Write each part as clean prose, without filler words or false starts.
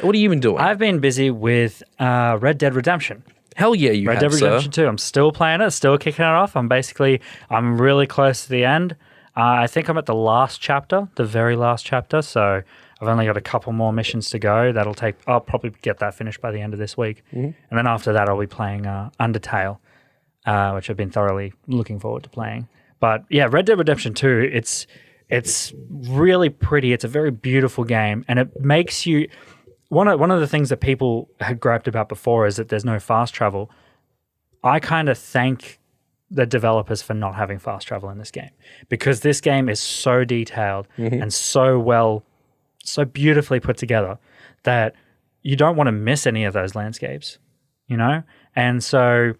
What have you been doing? I've been busy with Red Dead Redemption. Hell yeah, you Red have, Dead Redemption 2. I'm still playing it, still kicking it off. I'm really close to the end. I think I'm at the last chapter, the very last chapter. So I've only got a couple more missions to go. I'll probably get that finished by the end of this week. And then after that, I'll be playing Undertale, which I've been thoroughly looking forward to playing. But yeah, Red Dead Redemption 2, it's really pretty. It's a very beautiful game, and it makes you... One of the things that people had griped about before is that there's no fast travel. I kind of thank the developers for not having fast travel in this game, because this game is so detailed and so beautifully put together that you don't want to miss any of those landscapes, you know? And so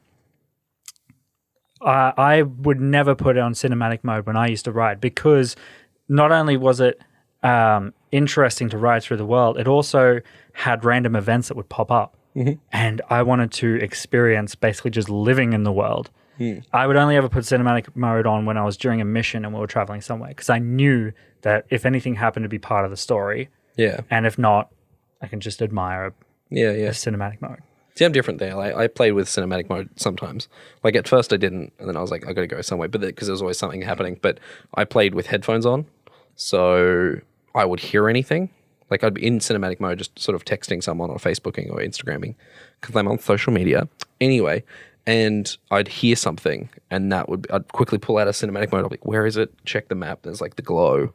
I would never put it on cinematic mode when I used to ride, because not only was it interesting to ride through the world, it also had random events that would pop up. And I wanted to experience basically just living in the world. I would only ever put cinematic mode on when I was during a mission and we were traveling somewhere, because I knew that if anything happened to be part of the story, and if not, I can just admire a cinematic mode. See, I'm different there. I played with cinematic mode sometimes. Like at first I didn't, and then I was like, I got to go somewhere, but because there was always something happening. But I played with headphones on, so I would hear anything. Like I'd be in cinematic mode, just sort of texting someone or Facebooking or Instagramming, because I'm on social media anyway. And I'd hear something, and I'd quickly pull out a cinematic mode. I'll be like, where is it? Check the map. There's like the glow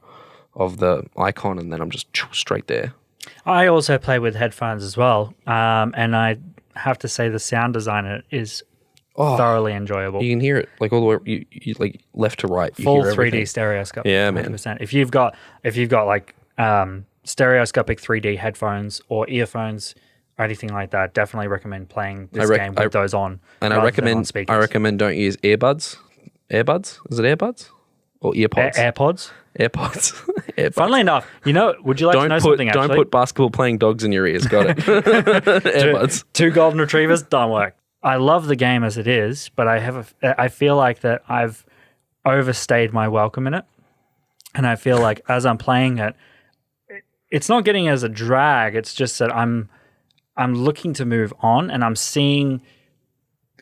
of the icon, and then I'm just straight there. I also play with headphones as well, and I have to say the sound design in it is thoroughly enjoyable. You can hear it like all the way, you like left to right. You Full hear 3D stereoscope. Yeah, 100%. man. If you've got like stereoscopic 3D headphones or earphones or anything like that, definitely recommend playing this game with those on. And I recommend don't use earbuds. Earbuds? Is it earbuds or earpods? AirPods. AirPods. Funnily enough, would you like to know something? Actually, don't put basketball playing dogs in your ears. Got it. AirPods. Two golden retrievers don't work. I love the game as it is, but I feel like that I've overstayed my welcome in it, and I feel like as I'm playing it, it's not getting as a drag. It's just that I'm looking to move on, and I'm seeing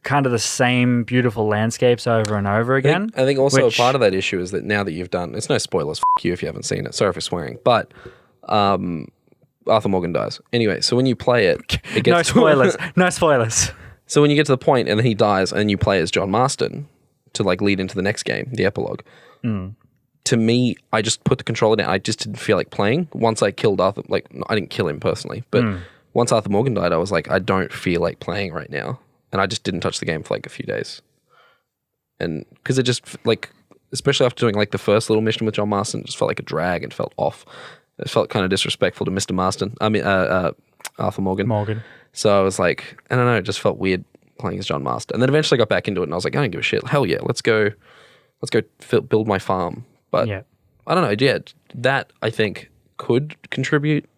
kind of the same beautiful landscapes over and over again. I think also a part of that issue is that now that you've done, it's no spoilers, you if you haven't seen it. Sorry for swearing, but Arthur Morgan dies. Anyway, so when you play it gets... No spoilers. No spoilers. So when you get to the point and then he dies and you play as John Marston to like lead into the next game, the epilogue, to me, I just put the controller down. I just didn't feel like playing. Once I killed Arthur, like I didn't kill him personally, but once Arthur Morgan died, I was like, I don't feel like playing right now. And I just didn't touch the game for like a few days. And because it just like, especially after doing like the first little mission with John Marston, it just felt like a drag and felt off. It felt kind of disrespectful to Mr. Marston. I mean, Arthur Morgan. So I was like, I don't know, it just felt weird playing as John Marston. And then eventually I got back into it and I was like, I don't give a shit. Hell yeah, let's go build my farm. But I don't know, that I think could contribute.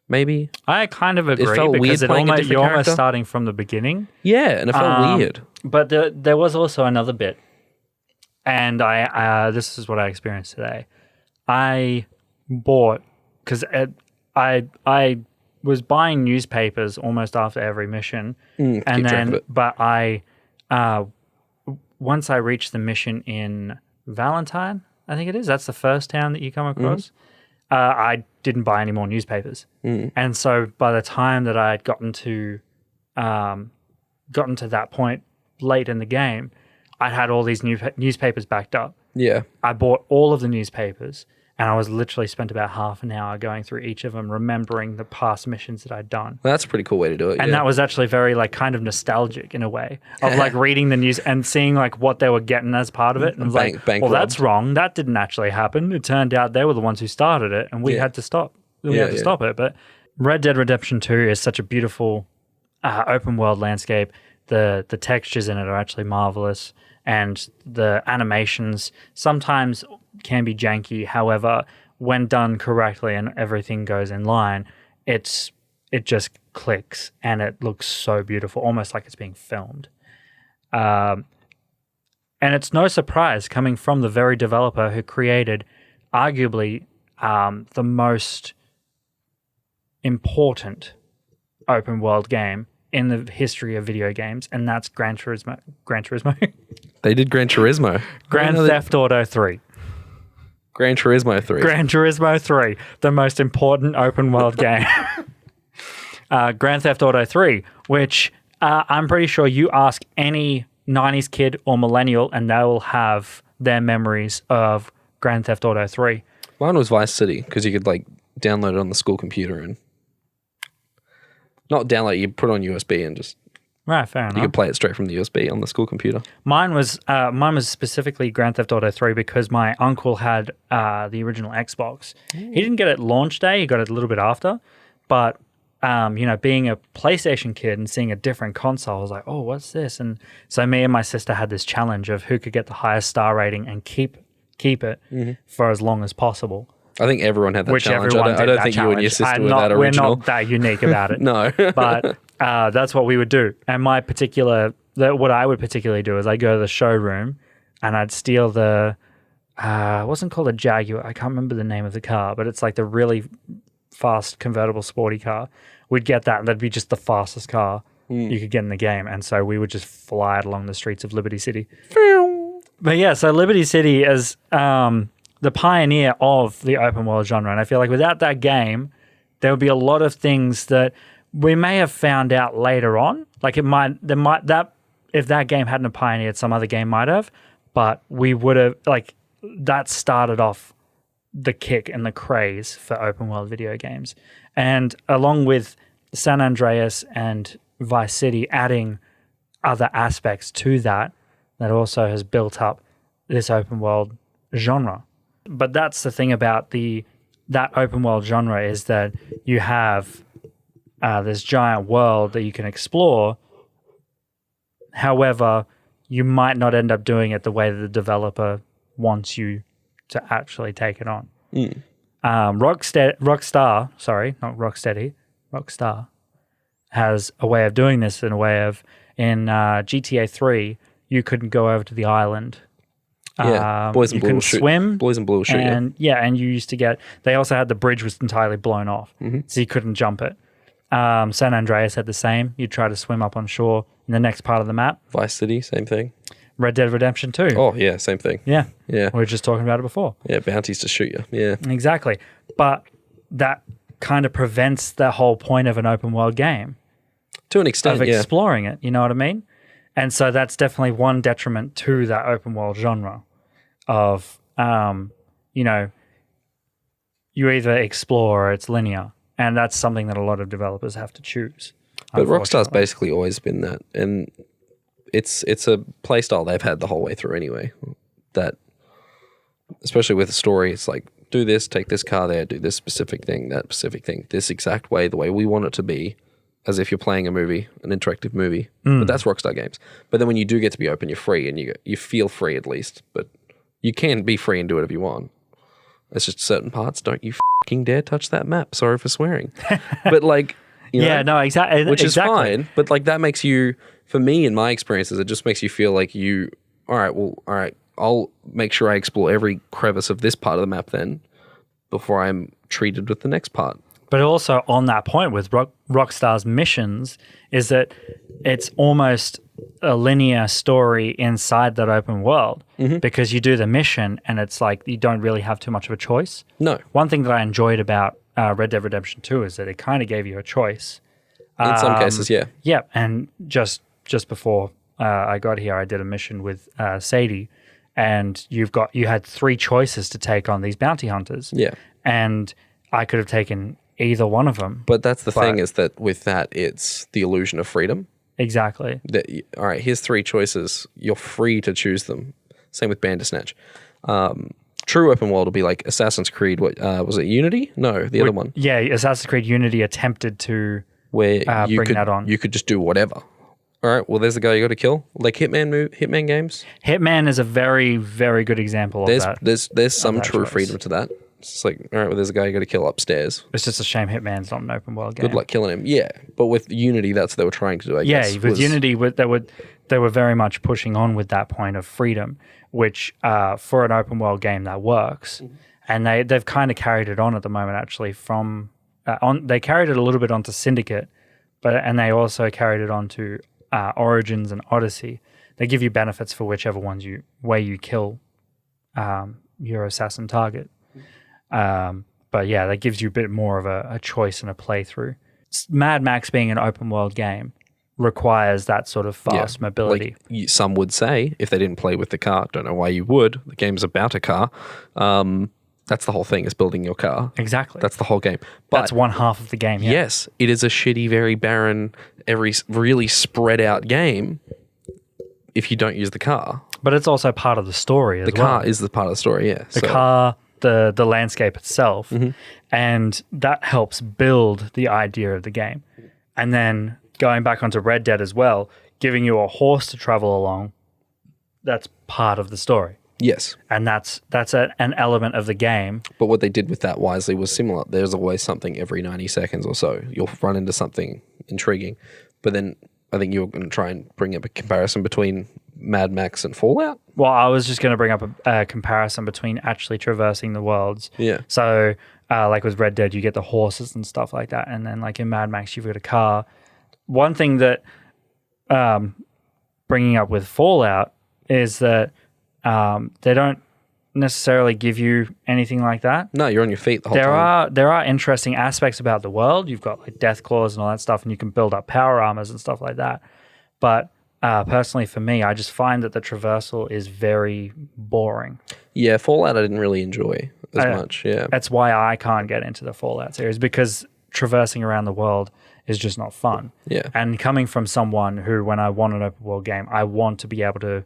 Maybe. I kind of agree, felt because weird you're almost starting from the beginning. Yeah, and it felt weird. But there was also another bit, and this is what I experienced today. I bought, because I was buying newspapers almost after every mission, but once I reached the mission in Valentine, I think it is. That's the first town that you come across. I didn't buy any more newspapers, and so by the time that I had gotten to that point late in the game, I had all these newspapers backed up. Yeah, I bought all of the newspapers, and I was literally spent about half an hour going through each of them, remembering the past missions that I'd done. Well, that's a pretty cool way to do it. And that was actually very like kind of nostalgic in a way of like reading the news and seeing like what they were getting as part of it. And I was like, well, that's wrong. That didn't actually happen. It turned out they were the ones who started it, and we had to stop. We had to stop it. But Red Dead Redemption 2 is such a beautiful open world landscape. The textures in it are actually marvelous, and the animations sometimes can be janky. However, when done correctly and everything goes in line, it just clicks and it looks so beautiful, almost like it's being filmed. And it's no surprise coming from the very developer who created arguably the most important open world game in the history of video games, and that's Gran Turismo. They did Gran Turismo. Grand Theft Auto 3. Gran Turismo 3. Gran Turismo 3, the most important open world game. Grand Theft Auto 3, which I'm pretty sure you ask any 90s kid or millennial and they will have their memories of Grand Theft Auto 3. Mine was Vice City because you could like download it on the school computer and not download, you put it on USB and just Right, fair enough. you could play it straight from the USB on the school computer. Mine was specifically Grand Theft Auto 3 because my uncle had the original Xbox. He didn't get it launch day, he got it a little bit after, but being a PlayStation kid and seeing a different console, I was like, oh, what's this? And so me and my sister had this challenge of who could get the highest star rating and keep it for as long as possible. I think everyone had that Which challenge. everyone I don't did think that you and your challenge. sister were that original. We're not that unique about it. No. But that's what we would do. And what I would particularly do is I'd go to the showroom and I'd steal it wasn't called a Jaguar. I can't remember the name of the car, but it's like the really fast convertible sporty car. We'd get that and that'd be just the fastest car you could get in the game. And so we would just fly it along the streets of Liberty City. But yeah, so Liberty City is the pioneer of the open world genre. And I feel like without that game, there would be a lot of things that we may have found out later on. Like if that game hadn't pioneered, some other game might have, but we would have, like, that started off the kick and the craze for open world video games. And along with San Andreas and Vice City adding other aspects to that also has built up this open world genre. But that's the thing about that open world genre is that you have this giant world that you can explore. However, you might not end up doing it the way that the developer wants you to actually take it on. Rockstar has a way of doing this in GTA 3, you couldn't go over to the island. Boys and you Blue couldn't swim. Boys and Blue will shoot and and you used to they also had the bridge was entirely blown off, so you couldn't jump it. San Andreas had the same. You'd try to swim up on shore in the next part of the map. Vice City, same thing. Red Dead Redemption 2. Oh, yeah, same thing. Yeah. Yeah. We were just talking about it before. Yeah, bounties to shoot you. Yeah. Exactly. But that kind of prevents the whole point of an open world game. To an extent, of exploring it, you know what I mean? And so that's definitely one detriment to that open world genre of, you either explore or it's linear. And that's something that a lot of developers have to choose. But Rockstar's basically always been that. And it's a play style they've had the whole way through anyway. That, especially with a story, it's like, do this, take this car there, do this specific thing, that specific thing, this exact way, the way we want it to be, as if you're playing a movie, an interactive movie. But that's Rockstar games. But then when you do get to be open, you're free and you feel free at least. But you can be free and do whatever you want. It's just certain parts. Don't you fucking dare touch that map. Sorry for swearing. But like, exactly. Which is fine. But like that makes you, for me in my experiences, it just makes you feel like all right, I'll make sure I explore every crevice of this part of the map then before I'm treated with the next part. But also on that point with Rockstar's missions is that it's almost a linear story inside that open world because you do the mission and it's like you don't really have too much of a choice. No. One thing that I enjoyed about Red Dead Redemption 2 is that it kind of gave you a choice. In some cases, yeah. Yeah, and just before I got here, I did a mission with Sadie, and you had 3 choices to take on these bounty hunters. Yeah. And I could have taken either one of them. But that's the thing is that with that, it's the illusion of freedom. Exactly. That, all right, here's 3 choices. You're free to choose them. Same with Bandersnatch. True open world will be like Assassin's Creed. What was it? Unity? No, the other one. Yeah, Assassin's Creed Unity attempted to bring that on. You could just do whatever. All right, well, there's the guy you got to kill. Like Hitman games. Hitman is a very, very good example of that. There's some true choice. freedom to that. It's like, all right, well, there's a guy you got to kill upstairs. It's just a shame Hitman's not an open world game. Good luck killing him. Yeah, but with Unity, that's what they were trying to do, I guess. Yeah, with Unity, they were very much pushing on with that point of freedom, which for an open world game that works. And they've kind of carried it on at the moment, actually, from they carried it a little bit onto Syndicate, and they also carried it onto Origins and Odyssey. They give you benefits for whichever way you kill your assassin target. But yeah, that gives you a bit more of a choice and a playthrough. Mad Max being an open world game requires that sort of fast mobility. Like some would say, if they didn't play with the car, don't know why you would. The game's about a car. That's the whole thing, is building your car. Exactly. That's the whole game. But that's one half of the game. Yeah. Yes, it is a shitty, very barren, really spread out game if you don't use the car. But it's also part of the story as well. The car is the part of the story, yeah. The car, the landscape itself, and that helps build the idea of the game. And then going back onto Red Dead as well, giving you a horse to travel along, that's part of the story. Yes. And that's an element of the game. But what they did with that wisely was similar. There's always something every 90 seconds or so. You'll run into something intriguing. But then I think you're going to try and bring up a comparison between Mad Max and Fallout. Well, I was just going to bring up a comparison between actually traversing the worlds. Yeah. So like with Red Dead, you get the horses and stuff like that. And then like in Mad Max, you've got a car. One thing that bringing up with Fallout is that they don't necessarily give you anything like that. No, you're on your feet the whole time. There are interesting aspects about the world. You've got like death claws and all that stuff, and you can build up power armors and stuff like that. But personally, for me, I just find that the traversal is very boring. Yeah, Fallout I didn't really enjoy as much. Yeah, that's why I can't get into the Fallout series, because traversing around the world is just not fun. Yeah, and coming from someone who, when I want an open world game, I want to be able to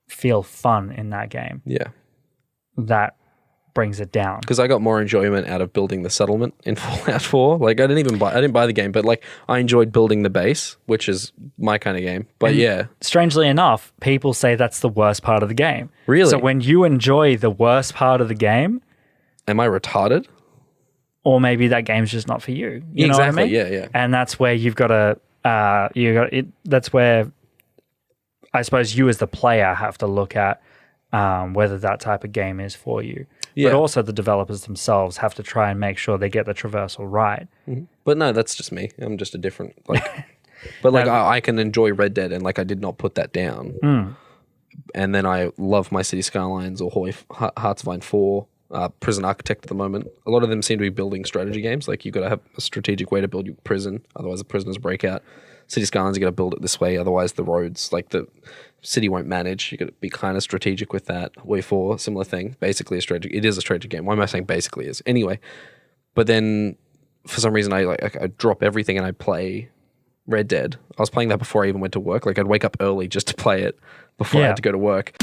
feel fun in that game. Yeah. That brings it down. Because I got more enjoyment out of building the settlement in Fallout 4. Like I didn't buy the game, but like I enjoyed building the base, which is my kind of game. But yeah. Strangely enough, people say that's the worst part of the game. Really? So when you enjoy the worst part of the game, am I retarded? Or maybe that game's just not for you. You know what I mean? Yeah, yeah. And that's where you've got to that's where I suppose you as the player have to look at whether that type of game is for you. Yeah. But also the developers themselves have to try and make sure they get the traversal right. Mm-hmm. But no, that's just me. I'm just a different, like, but like I can enjoy Red Dead, and like I did not put that down. And then I love my City Skylines or Hearts of Iron 4, Prison Architect at the moment. A lot of them seem to be building strategy games. Like you've got to have a strategic way to build your prison, otherwise the prisoners break out. City Skylines, you got to build it this way, otherwise the roads, like the city won't manage. You got to be kind of strategic with that. Way 4, similar thing. Basically a strategy. It is a strategy game. Why am I saying basically is? Anyway, but then for some reason I drop everything and I play Red Dead. I was playing that before I even went to work. Like I'd wake up early just to play it before I had to go to work.